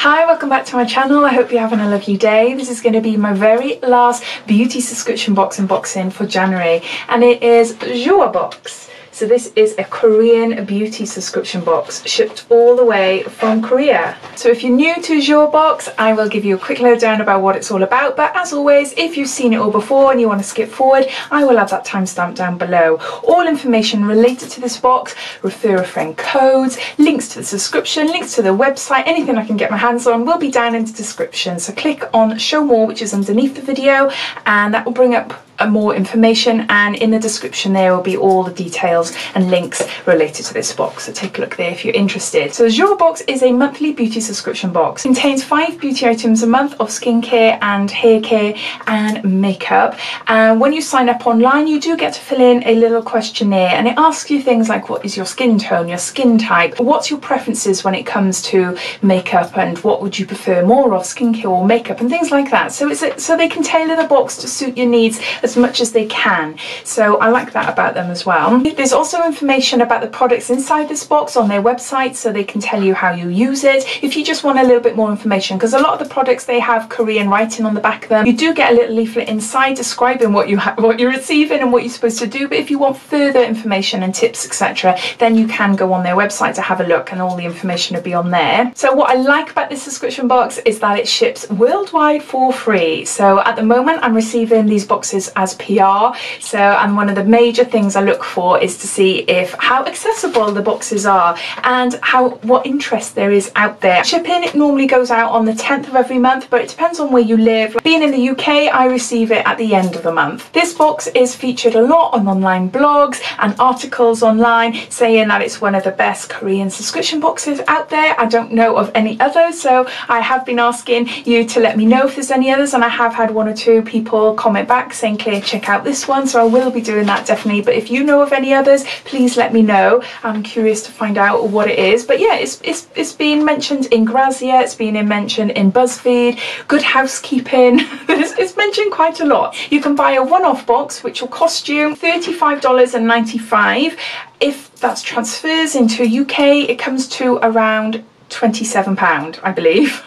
Hi, welcome back to my channel. I hope you're having a lovely day. This is going to be my very last beauty subscription box unboxing for January, and it is JOAHBOX. So this is a Korean beauty subscription box shipped all the way from Korea. So if you're new to JOAHBOX, I will give you a quick lowdown about what it's all about. But as always, if you've seen it all before and you want to skip forward, I will have that timestamp down below. All information related to this box, refer a friend codes, links to the subscription, links to the website, anything I can get my hands on will be down in the description. So click on show more, which is underneath the video, and that will bring up more information, and in the description there will be all the details and links related to this box, so take a look there if you're interested. So JOAHBOX is a monthly beauty subscription box. It contains 5 beauty items a month of skincare and hair care and makeup, and when you sign up online you do get to fill in a little questionnaire, and it asks you things like what is your skin tone, your skin type, what's your preferences when it comes to makeup, and what would you prefer more of, skincare or makeup, and things like that. So so they can tailor the box to suit your needs as much as they can, so I like that about them as well. There's also information about the products inside this box on their website, so they can tell you how you use it if you just want a little bit more information, because a lot of the products they have Korean writing on the back of them. You do get a little leaflet inside describing what you're receiving and what you're supposed to do, but if you want further information and tips, etc., then you can go on their website to have a look, and all the information will be on there. So what I like about this subscription box is that it ships worldwide for free. So at the moment I'm receiving these boxes as PR, so, and one of the major things I look for is to see how accessible the boxes are and what interest there is out there. Shipping, it normally goes out on the 10th of every month, but it depends on where you live. Being in the UK, I receive it at the end of the month. This box is featured a lot on online blogs and articles online saying that it's one of the best Korean subscription boxes out there. I don't know of any others, so I have been asking you to let me know if there's any others, and I have had 1 or 2 people comment back saying, Claire, check out this one, so I will be doing that definitely. But if you know of any others, please let me know. I'm curious to find out what it is. But yeah, it's been mentioned in Grazia, it's been mentioned in BuzzFeed, Good Housekeeping. It's mentioned quite a lot. You can buy a one-off box which will cost you $35.95. If that's transfers into UK, it comes to around £27, I believe.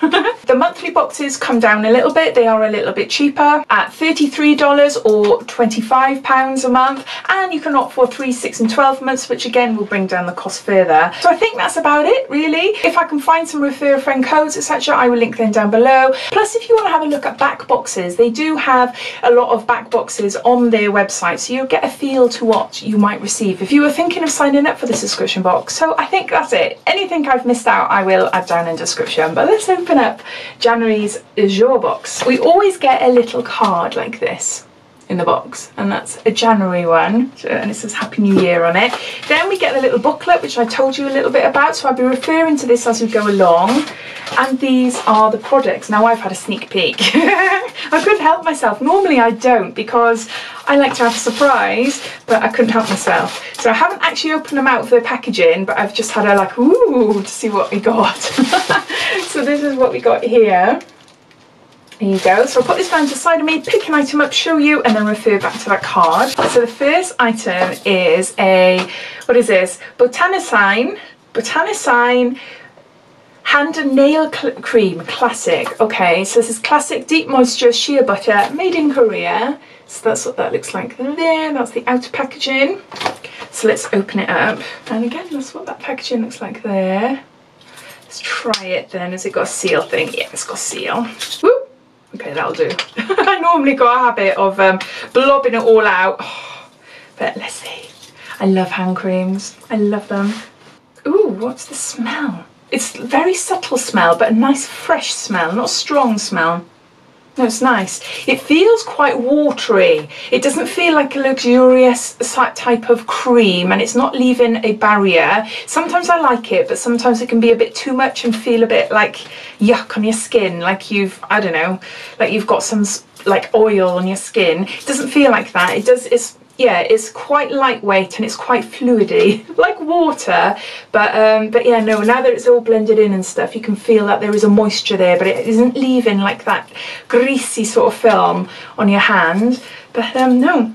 The monthly boxes come down a little bit. They are a little bit cheaper at $33 or £25 a month, and you can opt for 3, 6 and 12 months, which again will bring down the cost further. So I think that's about it really. If I can find some refer a friend codes, etc., I will link them down below. Plus, if you want to have a look at back boxes, they do have a lot of back boxes on their website, so you'll get a feel to what you might receive if you were thinking of signing up for the subscription box. So I think that's it. Anything I've missed out, I will add down in description. But let's open up January's JOAHBOX. We always get a little card like this in the box, and that's a January one, and it says Happy New Year on it. Then we get the little booklet which I told you a little bit about, so I'll be referring to this as we go along. And these are the products. Now I've had a sneak peek. I couldn't help myself. Normally I don't, because I like to have a surprise, but I couldn't help myself. So I haven't actually opened them out of their packaging, but I've just had a like, ooh, to see what we got. So this is what we got here. There you go. So I'll put this down to the side of me, pick an item up, show you, and then refer back to that card. So the first item is a, what is this? Botanicine Hand and Nail Cream Classic. Okay, so this is classic deep moisture shea butter made in Korea. So that's what that looks like there. That's the outer packaging. So let's open it up. And again, that's what that packaging looks like there. Let's try it then. Has it got a seal thing? Yeah, it's got a seal. Woo! Okay, that'll do. I normally got a habit of blobbing it all out. Oh, but let's see. I love hand creams. I love them. Ooh, what's the smell? It's a very subtle smell, but a nice fresh smell, not a strong smell. No, it's nice. It feels quite watery. It doesn't feel like a luxurious type of cream, and it's not leaving a barrier. Sometimes I like it, but sometimes it can be a bit too much and feel a bit like yuck on your skin, like I don't know, like you've got some like oil on your skin. It doesn't feel like that. It does. Yeah, it's quite lightweight and it's quite fluidy, like water. But yeah, no, now that it's all blended in and stuff, you can feel that there is a moisture there, but it isn't leaving like that greasy sort of film on your hand. But no,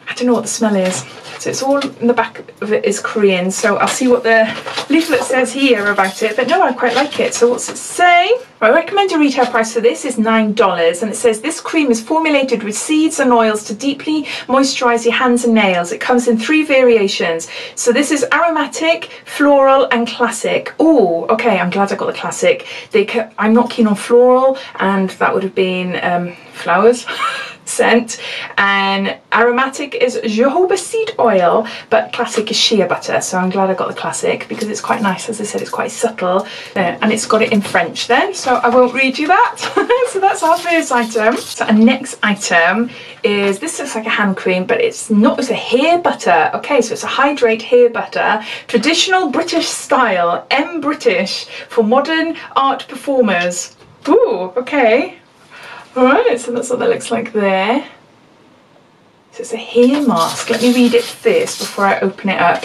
I don't know what the smell is. So it's all in the back of it is Korean, so I'll see what the leaflet says here about it. But no, I quite like it. So what's it say? My recommended retail price for this is $9, and it says this cream is formulated with seeds and oils to deeply moisturize your hands and nails. It comes in 3 variations. So this is aromatic, floral and classic. Oh, okay, I'm glad I got the classic. I'm not keen on floral, and that would have been flowers. Scent. And aromatic is jojoba seed oil, but classic is shea butter. So I'm glad I got the classic because it's quite nice. As I said, it's quite subtle, and it's got it in French then, so I won't read you that. So that's our first item. So our next item is, this looks like a hand cream, but it's not. It's a hair butter. Okay, so it's a hydrate hair butter, traditional British style, British, for modern art performers. Ooh, okay. Alright, so that's what that looks like there. So it's a hair mask. Let me read it first before I open it up.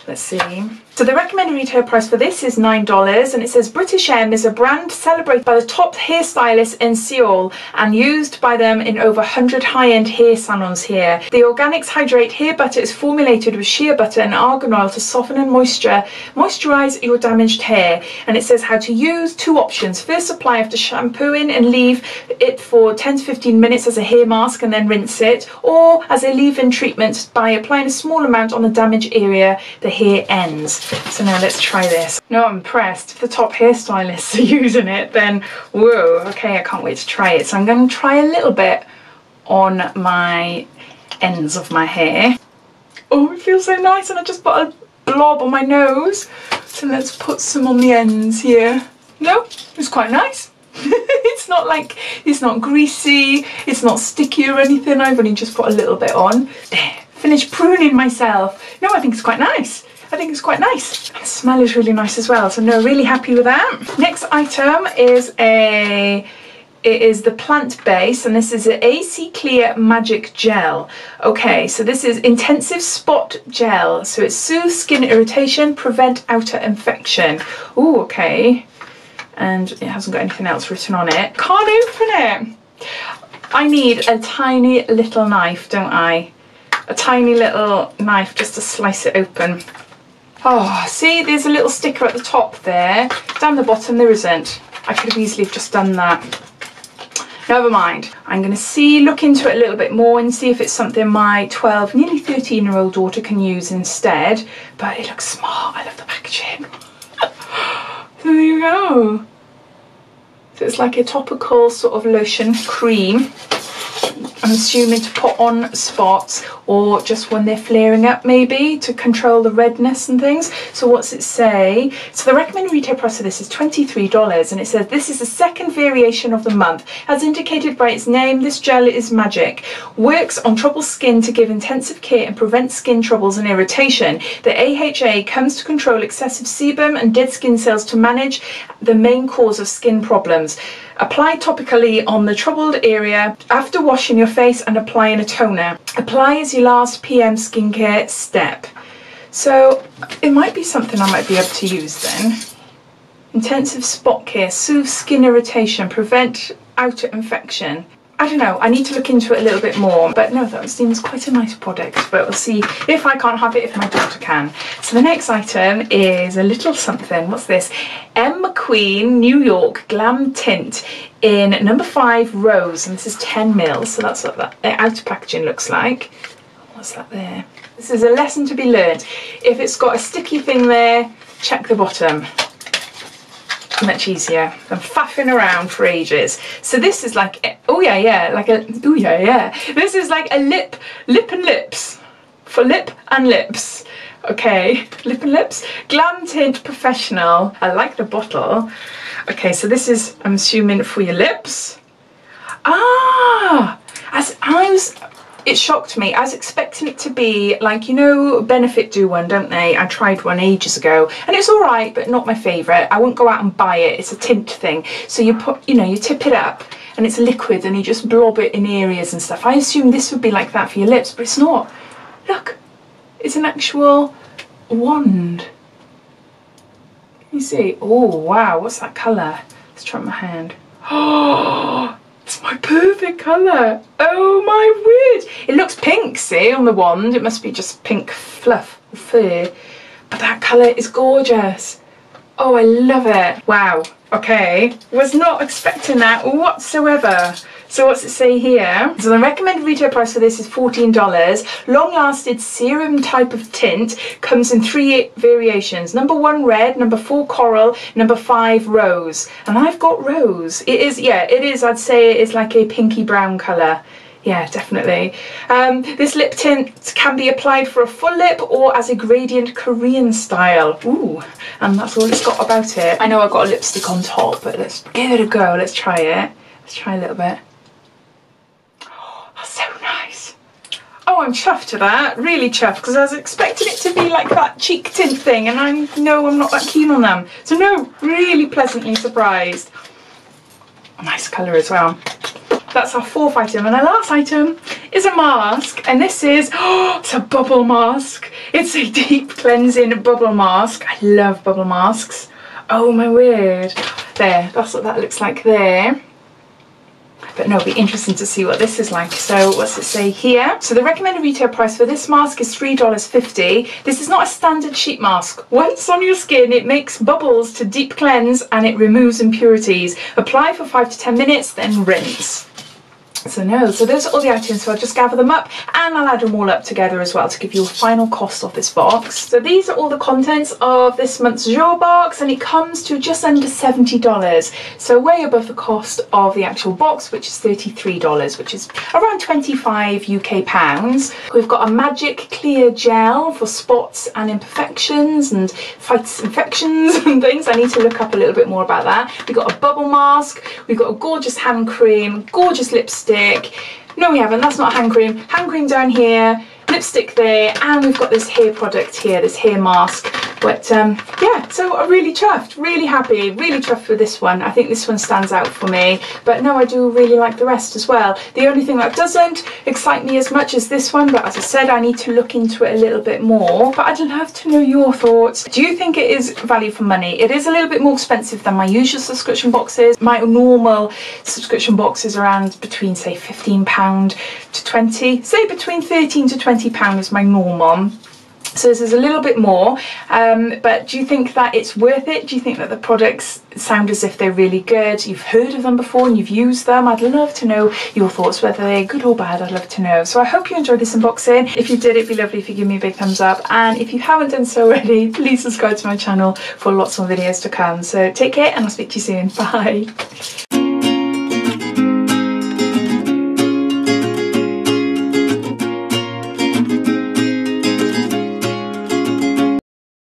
Let's see. So the recommended retail price for this is $9, and it says British M is a brand celebrated by the top hairstylists in Seoul and used by them in over 100 high-end hair salons here. The Organics Hydrate Hair Butter is formulated with shea butter and argan oil to soften and moisturize your damaged hair. And it says how to use. 2 options. First, apply after shampooing and leave it for 10 to 15 minutes as a hair mask and then rinse it, or as a leave-in treatment by applying a small amount on the damaged area the hair ends. So now let's try this. No, I'm impressed. If the top hairstylists are using it, then whoa, okay, I can't wait to try it. So I'm going to try a little bit on my ends of my hair. Oh, it feels so nice, and I just put a blob on my nose. So let's put some on the ends here. No, it's quite nice. It's not like, it's not greasy, it's not sticky or anything. I've only just put a little bit on. There, finished pruning myself. No, I think it's quite nice. I think it's quite nice. The smell is really nice as well, so no, really happy with that. Next item is it is the plant base, and this is an AC Clear Magic Gel. Okay, so this is intensive spot gel, so it soothes skin irritation, prevent outer infection. Oh, okay, and it hasn't got anything else written on it. Can't open it. I need a tiny little knife, don't I? A tiny little knife just to slice it open. Oh, see, there's a little sticker at the top there. Down the bottom there isn't. I could have easily just done that. Never mind. I'm going to look into it a little bit more and see if it's something my 12, nearly 13-year-old daughter can use instead. But it looks smart. I love the packaging. So there you go. So it's like a topical sort of lotion cream. I'm assuming to put on spots or just when they're flaring up, maybe to control the redness and things. So what's it say? So the recommended retail price of this is $23, and it says this is the second variation of the month. As indicated by its name, this gel is magic. Works on troubled skin to give intensive care and prevent skin troubles and irritation. The AHA comes to control excessive sebum and dead skin cells to manage the main cause of skin problems. Apply topically on the troubled area after washing your face and applying a toner. Apply as your last PM skincare step. So it might be something I might be able to use then. Intensive spot care, soothe skin irritation, prevent outer infection. I don't know, I need to look into it a little bit more, but no, that seems quite a nice product, but we'll see if I can't have it, if my daughter can. So the next item is a little something. What's this? M. McQueen New York Glam Tint in number 5 Rose, and this is 10 ml, so that's what that outer packaging looks like. What's that there? This is a lesson to be learned. If it's got a sticky thing there, check the bottom. Much easier than faffing around for ages. So this is like, oh yeah, like a, oh yeah, this is like a lip and lips, for lip and lips. Okay, lip and lips, Glam Tint Professional. I like the bottle. Okay, so this is, I'm assuming, for your lips. Ah, it shocked me. I was expecting it to be like, you know, Benefit do one, don't they? I tried one ages ago and it's all right, but not my favourite. I wouldn't go out and buy it. It's a tint thing. So you put, you know, you tip it up and it's liquid and you just blob it in areas and stuff. I assume this would be like that for your lips, but it's not. Look, it's an actual wand. Can you see? Oh, wow. What's that colour? Let's try my hand. Oh, It's my perfect colour. Oh my word. It looks pink, see, on the wand. It must be just pink fluff, fur. But that colour is gorgeous. Oh, I love it. Wow. Okay. Was not expecting that whatsoever. So what's it say here? So the recommended retail price for this is $14. Long-lasted serum type of tint, comes in 3 variations. Number 1 red, number 4 coral, number 5 rose. And I've got rose. It is, yeah, it is, I'd say it is like a pinky brown colour. Yeah, definitely. This lip tint can be applied for a full lip or as a gradient Korean style. Ooh, and that's all it's got about it. I know I've got a lipstick on top, but let's give it a go. Let's try it. Let's try a little bit. So nice. Oh, I'm chuffed to that, really chuffed, because I was expecting it to be like that cheek tint thing, and I know I'm not that keen on them. So no, really pleasantly surprised. Nice colour as well. That's our 4th item, and our last item is a mask, and this is, oh, it's a bubble mask. It's a deep cleansing bubble mask. I love bubble masks. Oh my word. There, that's what that looks like there. But no, it'll be interesting to see what this is like. So what's it say here? So the recommended retail price for this mask is $3.50. This is not a standard sheet mask. Once on your skin, it makes bubbles to deep cleanse and it removes impurities. Apply for 5 to 10 minutes, then rinse. So no, so those are all the items, so I'll just gather them up and I'll add them all up together as well to give you a final cost of this box. So these are all the contents of this month's JOAH box, and it comes to just under $70, so way above the cost of the actual box, which is $33, which is around 25 UK pounds. We've got a magic clear gel for spots and imperfections and fights infections and things. I need to look up a little bit more about that. We've got a bubble mask, we've got a gorgeous hand cream, gorgeous lipstick. No, we haven't, that's not hand cream. Hand cream down here, lipstick there, and we've got this hair product here, this hair mask. But yeah, so I'm really chuffed, really happy, really chuffed with this one. I think this one stands out for me, but no, I do really like the rest as well. The only thing that doesn't excite me as much as this one, but as I said, I need to look into it a little bit more. But I'd love to know your thoughts. Do you think it is value for money? It is a little bit more expensive than my usual subscription boxes. My normal subscription box is around between, say, £15 to 20, say between £13 to £20 is my normal. So this is a little bit more, but do you think that it's worth it? Do you think that the products sound as if they're really good? You've heard of them before and you've used them. I'd love to know your thoughts, whether they're good or bad. I'd love to know. So I hope you enjoyed this unboxing. If you did, it'd be lovely if you give me a big thumbs up. And if you haven't done so already, please subscribe to my channel for lots more videos to come. So take care and I'll speak to you soon. Bye.